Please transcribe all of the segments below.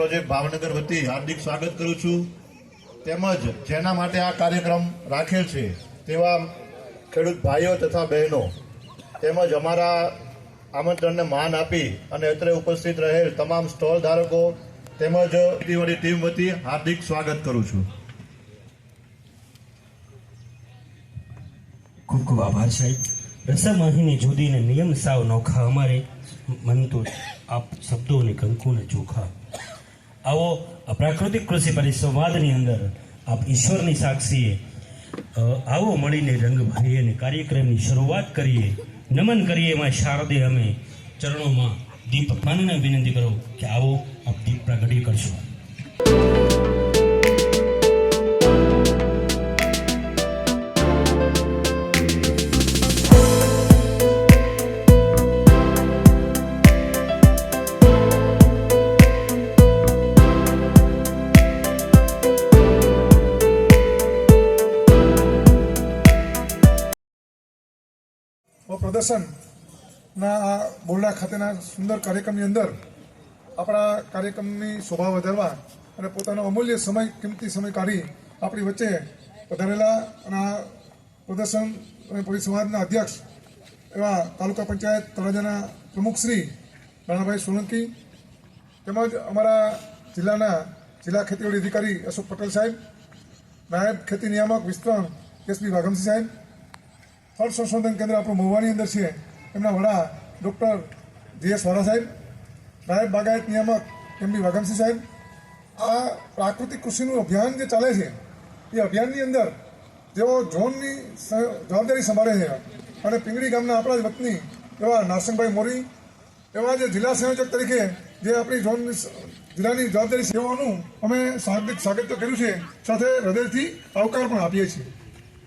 Project Bhavnagar વતી હાર્દિક સ્વાગત કરું છું। તેમજ જેના માટે આ કાર્યક્રમ રાખેલ છે તેવા ખેડૂત ભાઈઓ તથા બહેનો તેમજ અમારા આમંત્રણને માન આપી અને અત્રે ઉપસ્થિત રહેલ તમામ સ્ટોલ ધારકો તેમજ ખેતીવાડી ટીમ વતી હાર્દિક સ્વાગત કરું છું। ખૂબ ખૂબ આભાર સાહેબ। રસમ અહીંની જુદી ને નિયમ સાવ નોખા, અમારે મન તો આપ શબ્દો ને કંકુ ને ચોખા। આવો પ્રાકૃતિક કૃષિ પરિસંવાદની અંદર આપ ઈશ્વરની સાક્ષીએ આવો મળીને રંગ ભરીએ અને કાર્યક્રમની શરૂઆત કરીએ, નમન કરીએ એમાં શારદે અમે ચરણોમાં દીપ માનને વિનંતી કરો કે આવો આપ દીપ પ્રગટી કરશો। પ્રદર્શનના આ બોરડા ખાતેના સુંદર કાર્યક્રમની અંદર આપણા કાર્યક્રમની શોભા વધારવા અને પોતાનો અમૂલ્ય સમય, કિંમતી સમય કાઢી આપણી વચ્ચે પધારેલા અને આ પ્રદર્શન અને પરિસંવાદના અધ્યક્ષ એવા તાલુકા પંચાયત તળાજાના પ્રમુખ શ્રી રાણાભાઈ સોલંકી, તેમજ અમારા જિલ્લા ખેતીવાડી અધિકારી અશોક પટેલ સાહેબ, નાયબ ખેતી નિયામક વિસ્તરણ એસપી વાઘમસિંહ સાહેબ, ફળ સંશોધન કેન્દ્ર આપણું મહુવાની અંદર છે એમના વડા ડૉક્ટર જીએસ વાળા સાહેબ, નાયબ બાગાયત નિયામક એમબી વાઘમસિંહ સાહેબ, આ પ્રાકૃતિક કૃષિનું અભિયાન જે ચાલે છે એ અભિયાનની અંદર જેઓ ઝોનની જવાબદારી સંભાળે છે અને પિંગળી ગામના આપણા જ વતની એવા નારસંગભાઈ મોરી, એવા જે જિલ્લા સંયોજક તરીકે જે આપણી જિલ્લાની જવાબદારી સેવાઓનું અમે સ્વાગત તો કર્યું છે, સાથે હૃદયથી આવકાર પણ આપીએ છીએ।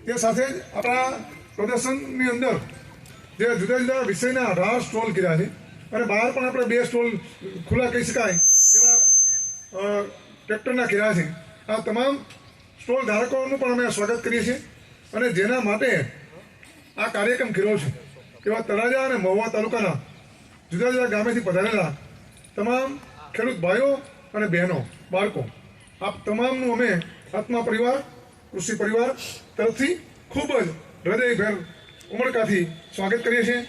તે સાથે જ આપણા પ્રદર્શનની અંદર જે જુદા જુદા વિષયના 18 સ્ટોલ કર્યા છે અને બહાર પણ આપણે 2 સ્ટોલ ખુલ્લા કહી શકાય એવા ટ્રેક્ટરના કર્યા છે। આ તમામ સ્ટોલ ધારકોનું પણ અમે સ્વાગત કરીએ છીએ અને જેના માટે આ કાર્યક્રમ કર્યો છે એવા તળાજા અને મહુવા તાલુકાના જુદા જુદા ગામેથી પધારેલા તમામ ખેડૂત ભાઈઓ અને બહેનો, બાળકો, આ તમામનું અમે આત્મા પરિવાર, કૃષિ પરિવાર તરફથી ખૂબ જ હૃદયભેર ઉમળકાથી સ્વાગત કરીએ છીએ।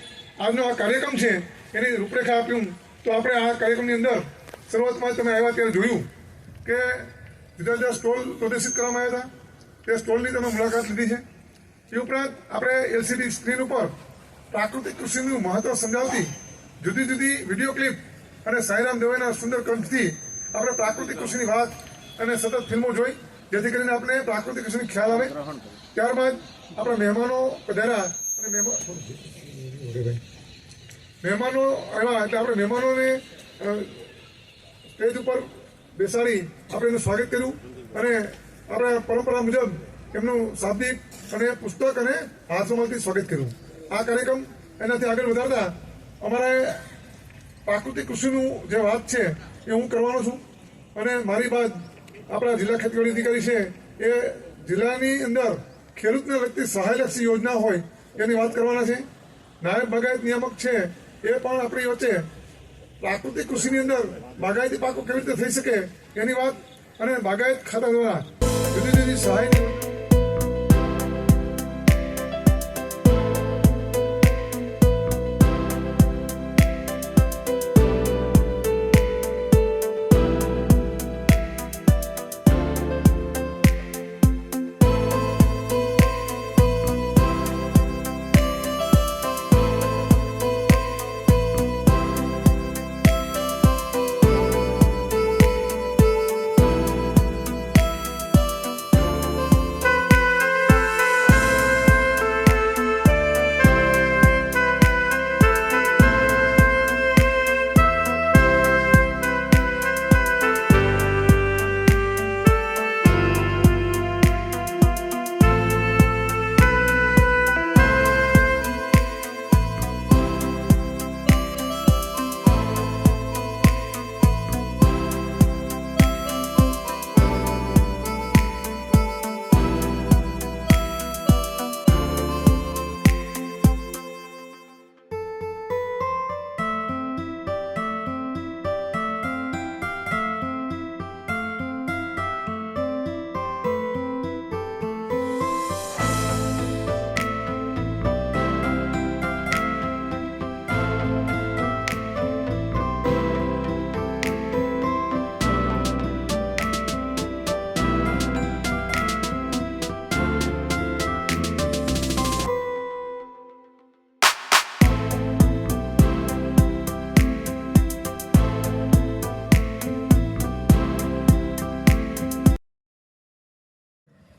આજનો આ કાર્યક્રમ છે એની રૂપરેખા આપ્યું તો આપણે આ કાર્યક્રમની અંદર શરૂઆતમાં તમે આવ્યા ત્યારે જોયું કે જુદા જુદા સ્ટોલ પ્રદર્શિત કરવામાં આવ્યા હતા, તે સ્ટોલની તમે મુલાકાત લીધી છે। એ ઉપરાંત આપણે એલસીડી સ્ક્રીન ઉપર પ્રાકૃતિક કૃષિનું મહત્વ સમજાવતી જુદી જુદી વિડીયો ક્લિપ અને સાંઈરામ દવેના સુંદર કંઠથી આપણે પ્રાકૃતિક કૃષિની વાત અને સતત ફિલ્મો જોઈ, જેથી કરીને આપણે પ્રાકૃતિક કૃષિનો ખ્યાલ આવે। ત્યારબાદ આપણા મહેમાનો પધાર્યા અને મહેમાનો આવ્યા એટલે આપણે મહેમાનોને સ્ટેજ ઉપર બેસાડી આપણે એનું સ્વાગત કર્યું અને આપણે પરંપરા મુજબ એમનું શાબ્દિક અને પુસ્તક અને હાથરૂમાલથી સ્વાગત કર્યું। આ કાર્યક્રમ એનાથી આગળ વધારતા અમારે પ્રાકૃતિક કૃષિનું જે વાત છે એ હું કરવાનો છું અને મારી બાદ આપણા જિલ્લા ખેતીવાડી અધિકારી છે એ જિલ્લાની અંદર ખેડૂતને લગતી સહાયલક્ષી યોજના હોય એની વાત કરવાના છે। નાયબ બાગાયત નિયામક છે એ પણ આપણી વચ્ચે પ્રાકૃતિક કૃષિની અંદર બાગાયતી પાકો કેવી રીતે થઈ શકે એની વાત અને બાગાયત ખાતા દ્વારા જુદી જુદી સહાયની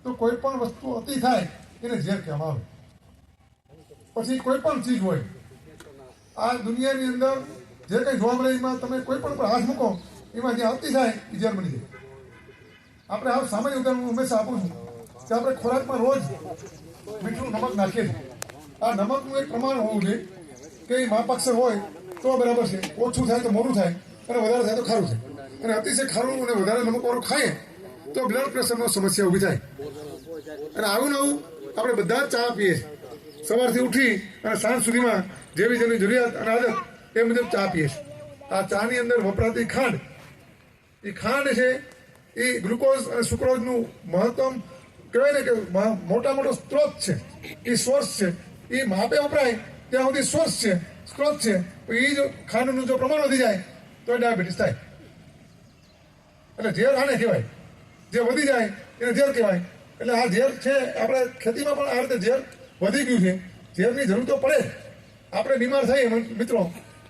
તો કોઈ પણ વસ્તુ અતિ થાય એને ઝેર કહેવામાં આવે. પછી કોઈ પણ ચીજ હોય આ દુનિયાની અંદર જે કંઈ જોવા મળે એમાં તમે કોઈ પણ પર હાથ મૂકો એમાં જે અતિ થાય એ ઝેર બની જાય. આપણે આ સામાન્ય ઉદાહરણ હું હંમેશા આપું છું કે આપણે ખોરાકમાં રોજ મીઠું નમક નાખીએ છીએ. આ નમકનું એક પ્રમાણ હોવું જોઈએ કે એ માપાક્ષર હોય તો બરાબર છે. ઓછું થાય તો મોડું થાય અને વધારે થાય તો ખારું થાય. અને અતિશય ખારું અને વધારે નમકવાળું ખાઈએ તો બ્લડ પ્રેશરનો સમસ્યા ઊભી થાય. અને આવું નવું આપણે બધા જ ચા પીએ છીએ. સવારથી ઉઠી અને સાંજ સુધીમાં જેવી જેની જરૂરિયાત અને આદત એ મુજબ ચા પીએ છીએ. આ ચાની અંદર વપરાતી ખાંડ છે એ ગ્લુકોઝ અને સુક્રોઝનું મહત્તમ કહેવાય ને કે મોટા મોટો સ્ત્રોત છે. એ સોર્સ છે. એ માપે વપરાય ત્યાં સુધી સોર્સ છે, સ્ત્રોત છે. એ જો ખાંડનું જો પ્રમાણ વધી જાય તો એ ડાયાબિટીસ થાય. એટલે ઝેર આને કહેવાય. જે વધી જાય એને ઝેર કહેવાય. એટલે આ ઝેર છે આપણે ખેતીમાં પણ આ રીતે ઝેર વધી ગયું છે. ઝેરની જરૂર તો પડે. આપણે બીમાર થઈએ મિત્રો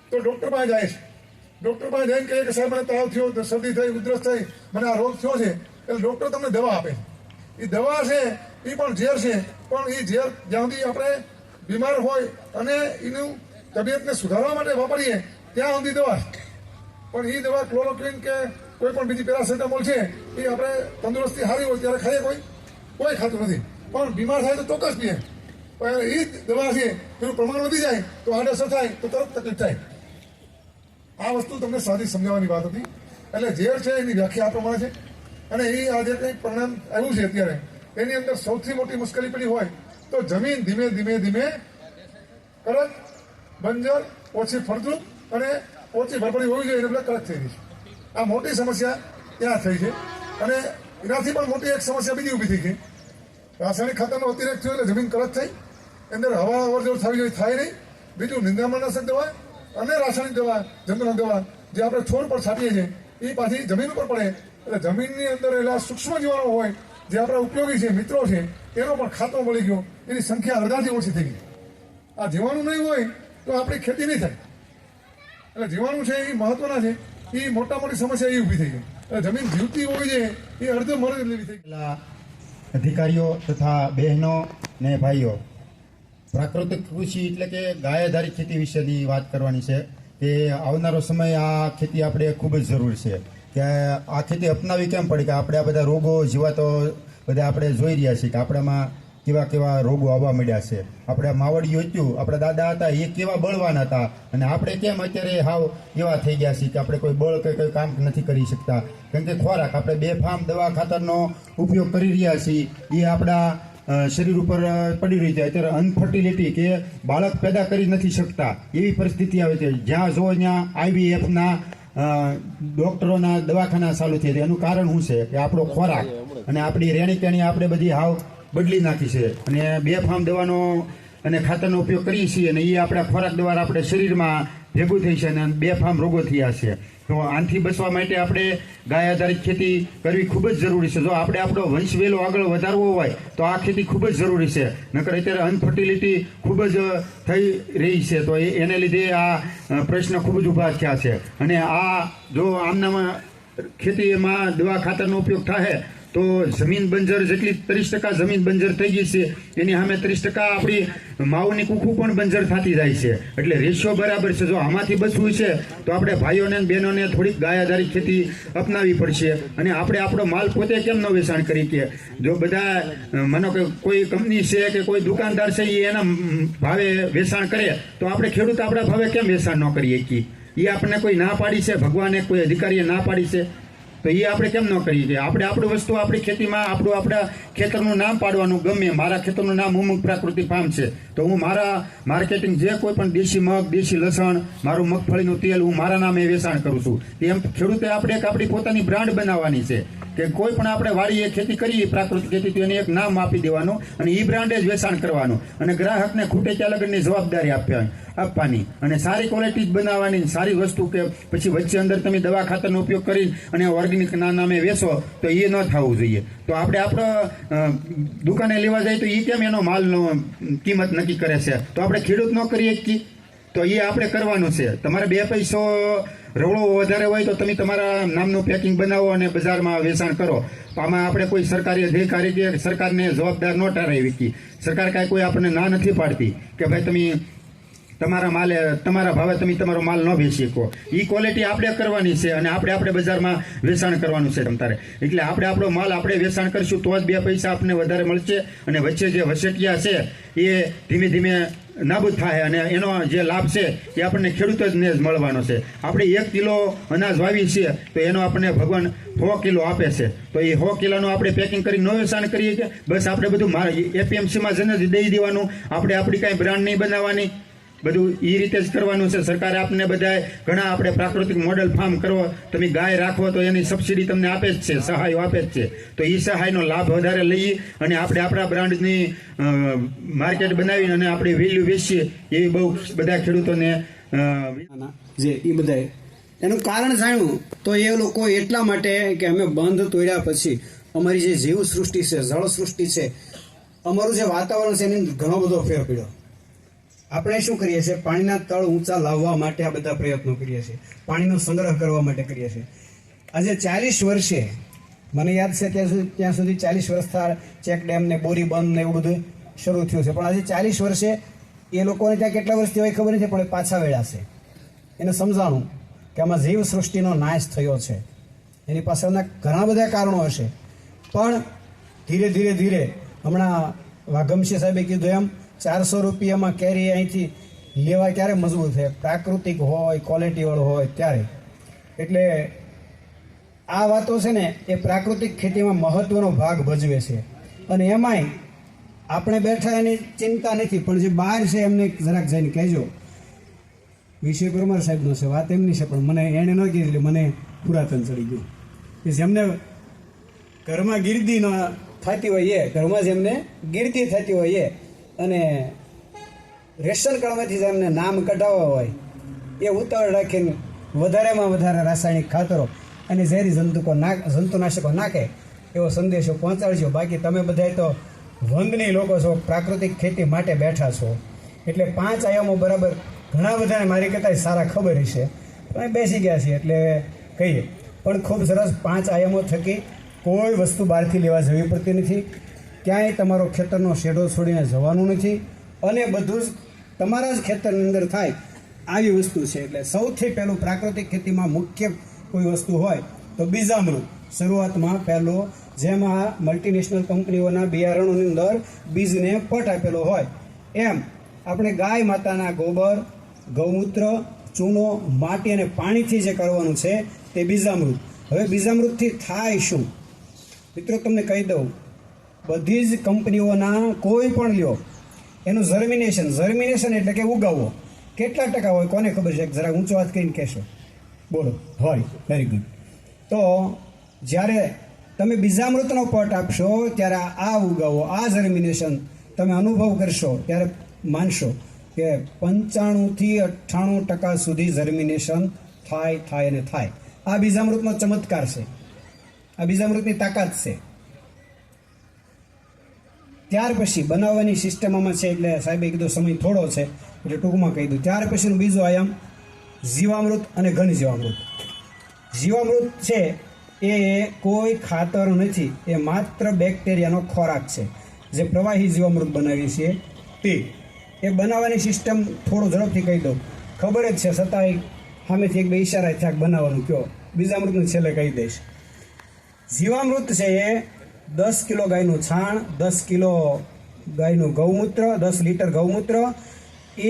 તો ડૉક્ટર પાસે જાય છે. ડૉક્ટર પાસે જઈને કહે કે સાહેબ મને તાવ થયો, શરદી થઈ, ઉધરસ થઈ, મને આ રોગ થયો છે. એટલે ડૉક્ટર તમને દવા આપે. એ દવા છે એ પણ ઝેર છે. પણ એ ઝેર જ્યાં સુધી આપણે બીમાર હોય અને એનું તબિયતને સુધારવા માટે વાપરીએ ત્યાં સુધી દવા. પણ એ દવા ક્લોરોક્વિન કે કોઈ પણ બીજી પેરાસેટામોલ છે એ આપણે તંદુરસ્તી સારી હોય ત્યારે ખાઈએ, કોઈ ખાતું નથી. પણ બીમાર થાય તો ચોક્કસ પીએ. પણ એ જ દવા છે એનું પ્રમાણ વધી જાય તો આડઅસર થાય તો તરત તકલીફ થાય. આ વસ્તુ તમને સાદી સમજાવવાની વાત હતી. એટલે ઝેર છે એની વ્યાખ્યા આ પ્રમાણે છે. અને એ આ જે કંઈ પરિણામ આવ્યું છે અત્યારે એની અંદર સૌથી મોટી મુશ્કેલી પડી હોય તો જમીન ધીમે ધીમે ધીમે કડક, બંજર, ઓછી ફળદ્રુપ અને ઓછી ભરપડી હોવી જોઈએ એટલે કડક થઈ ગઈ છે. આ મોટી સમસ્યા ત્યાં થઈ છે. અને એનાથી પણ મોટી એક સમસ્યા બીજી ઊભી થઈ ગઈ. રાસાયણિક ખાતરનો અતિરેક થયો એટલે જમીન કડક થઈ. અંદર હવા અવરજવર થવી જોઈએ, થાય નહીં. બીજું નિંદામણનાશક દવા અને રાસાયણિક દવા, જંતુનાશક દવા જે આપણે છોડ પર છાંટીએ છીએ એ પાછી જમીન ઉપર પડે એટલે જમીનની અંદર રહેલા સૂક્ષ્મ જીવાણુ હોય જે આપણા ઉપયોગી છે, મિત્રો છે, એનો પણ ખાતરો મળી ગયો. એની સંખ્યા અડધાથી ઓછી થઈ ગઈ. આ જીવાણુ નહીં હોય તો આપણી ખેતી નહીં થાય. એટલે જીવાણુ છે એ મહત્વના છે. એ મોટા મોટી સમસ્યા એ ઊભી થઈ ગઈ. એટલે જમીન જીવતી હોવી જોઈએ એ અડધો મરણ લેવી થઈ ગઈ. અધિકારીઓ તથા બહેનો ને ભાઈઓ, પ્રાકૃતિક કૃષિ એટલે કે ગાય આધારિત ખેતી વિશેની વાત કરવાની છે કે આવનારો સમય આ ખેતી આપણે ખૂબ જ જરૂર છે. કે આ ખેતી અપનાવી કેમ પડે કે આપણે આ બધા રોગો જીવાતો બધા આપણે જોઈ રહ્યા છીએ કે આપણામાં કેવા કેવા રોગો આવવા મળ્યા છે. આપણે માવડીઓ હતું, આપણા દાદા હતા એ કેવા બળવાન હતા અને આપણે કેમ અત્યારે હાવ એવા થઈ ગયા છીએ કે આપણે કોઈ બળ કે કોઈ કામ નથી કરી શકતા. કેમ કે ખોરાક આપણે બેફામ દવા ખાતરનો ઉપયોગ કરી રહ્યા છીએ એ આપણા શરીર ઉપર પડી રહી છે. અત્યારે અનફર્ટિલિટી કે બાળક પેદા કરી નથી શકતા એવી પરિસ્થિતિ આવે છે. જ્યાં જો ત્યાં IVFના ડૉક્ટરોના દવાખાના ચાલુ થયા છે. એનું કારણ શું છે કે આપણો ખોરાક અને આપણી રહેણી કહેણી આપણે બધી હાવ બદલી નાખી છે. અને બેફામ દવાનો અને ખાતરનો ઉપયોગ કરીએ છીએ અને એ આપણા ખોરાક દ્વારા આપણે શરીરમાં ભેગું થઈ છે અને બેફામ રોગો થયા છે. તો આનાથી બચવા માટે આપણે ગાય આધારિત ખેતી કરવી ખૂબ જ જરૂરી છે. જો આપણે આપણો વંશ વેલો આગળ વધારવો હોય તો આ ખેતી ખૂબ જ જરૂરી છે. નકર અત્યારે અનફર્ટિલિટી ખૂબ જ થઈ રહી છે. તો એને લીધે આ પ્રશ્ન ખૂબ જ ઊભા થયા છે. અને આ જો આમનામાં ખેતીમાં દવા ખાતરનો ઉપયોગ થાય તો જમીન બંજર જેટલી 30% જમીન બંજર થઈ ગઈ છે એની સામે 30% આપણી માવની કુખું પણ બંજર થતી જાય છે. એટલે રેશિયો બરાબર છે. જો આમાંથી બચવું છે તો આપણે ભાઈઓને અને બહેનોને થોડીક ગાય આધારિત ખેતી અપનાવી પડશે. અને આપણે આપણો માલ પોતે કેમ ન વેચાણ કરી કે જો બધા માનો કે કોઈ કંપની છે કે કોઈ દુકાનદાર છે એ એના ભાવે વેચાણ કરે તો આપણે ખેડૂત આપણા ભાવે કેમ વેચાણ ન કરીએ કે એ આપણને કોઈ ના પાડી છે, ભગવાને કોઈ અધિકારીએ ના પાડી છે તો એ આપણે કેમ ન કરીએ કે આપણે આપણી વસ્તુ આપણી ખેતીમાં આપણા ખેતરનું નામ પાડવાનું ગમે. મારા ખેતરનું નામ ઉમંગ પ્રાકૃતિક ફાર્મ છે તો હું મારા માર્કેટિંગ જે કોઈ પણ દેશી મગ, દેશી લસણ, મારું મગફળીનું તેલ હું મારા નામે વેચાણ કરું છું. એમ ખેડૂતે આપણે એક આપણી પોતાની બ્રાન્ડ બનાવવાની છે કે કોઈ પણ આપણે વાડીએ ખેતી કરીએ પ્રાકૃતિક ખેતી તો એને એક નામ આપી દેવાનું અને એ બ્રાન્ડે જ વેચાણ કરવાનું અને ગ્રાહકને ખૂટે ત્યાં લગનની જવાબદારી આપવાની અને સારી ક્વોલિટી જ બનાવવાની. સારી વસ્તુ કે પછી વચ્ચે અંદર તમે દવા ખાતરનો ઉપયોગ કરી અને ઓર્ગેનિકના નામે વેચો તો એ ન થવું જોઈએ. તો આપણે આપણો દુકાને લેવા જાય તો એ કેમ એનો માલનો કિંમત નક્કી કરે છે તો આપણે ખેડૂત ન કરીએ તો એ આપણે કરવાનું છે. તમારે 2 પૈસો રવળો વધારે હોય તો તમે તમારા નામનું પેકિંગ બનાવો અને બજારમાં વેચાણ કરો. આમાં આપણે કોઈ સરકારી અધિકારી કે સરકારને જવાબદાર ન ઠરાવી શકીએ. સરકાર કાંઈ કોઈ આપણને ના નથી પાડતી કે ભાઈ તમે તમારા ભાવે તમે તમારો માલ ન વેચી શકો. એ ક્વોલિટી આપણે કરવાની છે અને આપણે બજારમાં વેચાણ કરવાનું છે તમારે. એટલે આપણો માલ આપણે વેચાણ કરીશું તો જ 2 પૈસા આપણને વધારે મળશે અને વચ્ચે જે વસેટિયા છે એ ધીમે ધીમે નાબૂદ થાય અને એનો જે લાભ છે એ આપણને ખેડૂત જ ને જ મળવાનો છે. આપણે 1 કિલો અનાજ વાવી છે તો એનો આપણને ભગવાન 100 કિલો આપે છે. તો એ 100 કિલોનું આપણે પેકિંગ કરી ન વેચાણ કરીએ કે બસ આપણે બધું એપીએમસીમાં જઈને જ દઈ દેવાનું. આપણે આપણી કાંઈ બ્રાન્ડ નહીં બનાવવાની. બધું એ રીતે જ કરવાનું છે. સરકારે આપણને બધાય ઘણા આપણે પ્રાકૃતિક મોડેલ ફાર્મ કરવો, તમે ગાય રાખવો તો એની સબસિડી તમને આપે જ છે, સહાયો આપે જ છે. તો એ સહાયનો લાભ વધારે લઈએ અને આપણે આપણા બ્રાન્ડની માર્કેટ બનાવીને અને આપણી વેલ્યુ વેચીએ એવી બહુ બધા ખેડૂતોને જે એ બધાએ એનું કારણ જાણ્યું તો એ લોકો એટલા માટે કે અમે બંધ તોડ્યા પછી અમારી જે જીવ સૃષ્ટિ છે, જળ સૃષ્ટિ છે, અમારું જે વાતાવરણ છે એની ઘણો બધો ફેર પડ્યો. આપણે શું કરીએ છીએ? પાણીના તળ ઊંચા લાવવા માટે આ બધા પ્રયત્નો કરીએ છીએ, પાણીનો સંગ્રહ કરવા માટે કરીએ છીએ. આજે 40 વર્ષે મને યાદ છે ત્યાં સુધી 40 વર્ષથી ચેક ડેમ ને બોરી બંધ ને એવું બધું શરૂ થયું છે. પણ આજે 40 વર્ષે એ લોકોને ત્યાં કેટલા વર્ષથી હોય ખબર નથી, પણ પાછા વળ્યા છે. એને સમજાણું કે આમાં જીવ સૃષ્ટિનો નાશ થયો છે. એની પાછળના ઘણા બધા કારણો હશે, પણ ધીરે ધીરે હમણાં વાઘમસિંહ સાહેબે કીધું એમ 400 રૂપિયામાં કેરી અહીંથી લેવા ક્યારે મજબૂત થાય? પ્રાકૃતિક હોય, ક્વોલિટીવાળો હોય ત્યારે. એટલે આ વાતો છે ને એ પ્રાકૃતિક ખેતીમાં મહત્વનો ભાગ ભજવે છે. અને એમાંય આપણે બેઠા એની ચિંતા નથી, પણ જે બહાર છે એમને જરાક જઈને કહેજો. વિષય પરમાર સાહેબનો છે, વાત એમની છે, પણ મને એણે ન કીધી એટલે મને પુરાતન ચડી ગયું કે જેમને ઘરમાં ગીરદી ન થતી હોય એ, ઘરમાં જેમને ગીરદી થતી હોય એ અને રેશન કાર્ડમાંથી જેમને નામ કઢાવવા હોય એ ઉતાવળ રાખીને વધારેમાં વધારે રાસાયણિક ખાતરો અને ઝેરી જંતુનાશકો નાખે એવો સંદેશો પહોંચાડજો. બાકી તમે બધાય તો વંદની લોકો છો, પ્રાકૃતિક ખેતી માટે બેઠા છો. એટલે 5 આયામો બરાબર ઘણા બધાને મારી કરતાં સારા ખબર છે, પણ બેસી ગયા છીએ એટલે કહીએ. પણ ખૂબ સરસ 5 આયામો થકી કોઈ વસ્તુ બહારથી લેવા જવી પડતી નથી. ક્યાંય તમારો ખેતરનો શેડો છોડીને જવાનું નથી અને બધું જ તમારા જ ખેતરની અંદર થાય આવી વસ્તુ છે. એટલે સૌથી પહેલું પ્રાકૃતિક ખેતીમાં મુખ્ય કોઈ વસ્તુ હોય તો બીજામૃત. શરૂઆતમાં પહેલો જેમાં મલ્ટીનેશનલ કંપનીઓના બિયારણોની અંદર બીજને પટ આપેલો હોય એમ આપણે ગાય માતાના ગોબર, ગૌમૂત્ર, ચૂનો, માટી અને પાણીથી જે કરવાનું છે તે બીજામૃત. હવે બીજામૃતથી થાય શું મિત્રો? તમને કહી દઉં, બધી જ કંપનીઓના કોઈ પણ લ્યો એનું જર્મિનેશન એટલે કે ઉગાવવો કેટલા ટકા હોય કોને ખબર છે? જરા ઊંચો હાથ કરીને કહેશો. બોલો. હોય. Very good. તો જ્યારે તમે બીજામૃતનો પટ આપશો ત્યારે આ ઉગાવો, આ જર્મિનેશન તમે અનુભવ કરશો ત્યારે માનશો કે 95 થી 98% સુધી જર્મિનેશન થાય અને થાય. આ બીજામૃતનો ચમત્કાર છે, આ બીજામૃતની તાકાત છે. ત્યાર પછી બનાવવાની સિસ્ટમમાં છે, એટલે સાહેબે કીધું સમય થોડો છે એટલે ટૂંકમાં કહી દઉં. ત્યાર પછીનું બીજો આયામ જીવામૃત અને ઘન જીવામૃત. જીવામૃત છે એ કોઈ ખાતર નથી, એ માત્ર બેક્ટેરિયાનો ખોરાક છે. જે પ્રવાહી જીવામૃત બનાવીએ છીએ તે એ બનાવવાની સિસ્ટમ થોડું ઝડપથી કહી દઉં. ખબર જ છે છતાંય સામેથી 1-2 ઈશારા થયા બનાવવાનું કયો. બીજામૃતનું છેલ્લે કહી દઈશ. જીવામૃત છે એ 10 કિલો ગાયનું છાણ, 10 કિલો ગાયનું ગૌમૂત્ર, 10 લીટર ગૌમૂત્ર,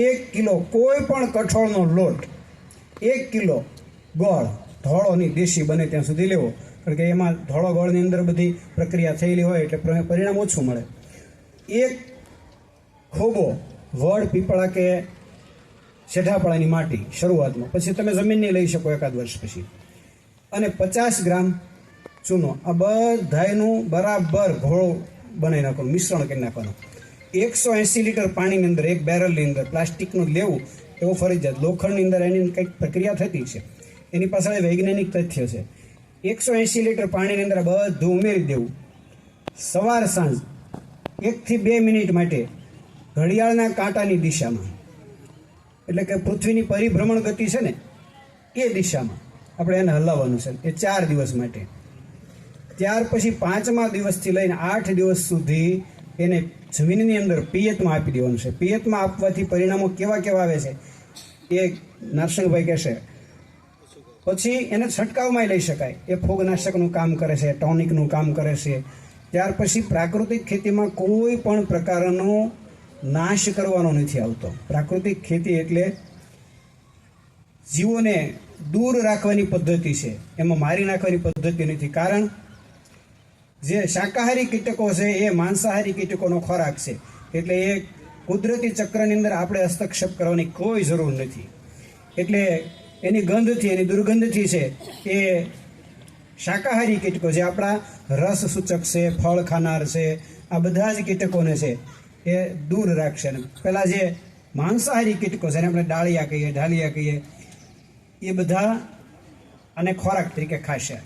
1 કિલો કોઈ પણ કઠોળનો લોટ, 1 કિલો ગોળ ધોળોની દેશી બને ત્યાં સુધી લેવો, કારણ કે એમાં ધોળો ગોળની અંદર બધી પ્રક્રિયા થયેલી હોય એટલે પરિણામ ઓછું મળે. 1 ખોબો વડ, પીપળા કે શેઢાપળાની માટી શરૂઆતમાં, પછી તમે જમીનની લઈ શકો એકાદ વર્ષ પછી, અને 50 ગ્રામ ચૂનો. આ બધાયનું બરાબર ઘોળો બનાવી નાખવાનું, મિશ્રણ કરી નાખવાનું. 180 લીટર પાણીની અંદર, એક બેરલની અંદર પ્લાસ્ટિકનું લેવું એવું ફરજિયાત. લોખંડની અંદર એની કંઈક પ્રક્રિયા થતી છે, એની પાછળ વૈજ્ઞાનિક તથ્ય છે. 180 લીટર પાણીની અંદર બધું ઉમેરી દેવું. સવાર સાંજ 1 થી 2 મિનિટ માટે ઘડિયાળના કાંટાની દિશામાં, એટલે કે પૃથ્વીની પરિભ્રમણ ગતિ છે ને એ દિશામાં આપણે એને હલાવવાનું છે, એ 4 દિવસ માટે. ત્યાર પછી 5મા દિવસથી લઈને 8 દિવસ સુધી એને જમીનની અંદર પિયતમાં આપી દેવાનું છે. પિયતમાં આપવાથી પરિણામો કેવા કેવા આવે છે એ નરસિંહભાઈ કહેશે. પછી એને છંટકાવમાં લઈ શકાય, એ ફૂગનાશકનું કામ કરે છે, ટોનિકનું કામ કરે છે. ત્યાર પછી પ્રાકૃતિક ખેતીમાં કોઈ પણ પ્રકારનો નાશ કરવાનો નથી આવતો. પ્રાકૃતિક ખેતી એટલે જીવોને દૂર રાખવાની પદ્ધતિ છે, એમાં મારી નાખવાની પદ્ધતિ નથી. કારણ જે શાકાહારી કીટકો છે એ માંસાહારી કીટકોનો ખોરાક છે, એટલે એ કુદરતી ચક્રની અંદર આપણે હસ્તક્ષેપ કરવાની કોઈ જરૂર નથી. એટલે એની ગંધથી, એની દુર્ગંધથી છે એ શાકાહારી કીટકો જે આપણા રસ સૂચક છે, ફળ ખાનાર છે, આ બધા જ કીટકોને છે એ દૂર રાખશે. અને પેલા જે માંસાહારી કીટકો જેને આપણે ડાળિયા કહીએ, ઢાલિયા કહીએ, એ બધા આને ખોરાક તરીકે ખાશે.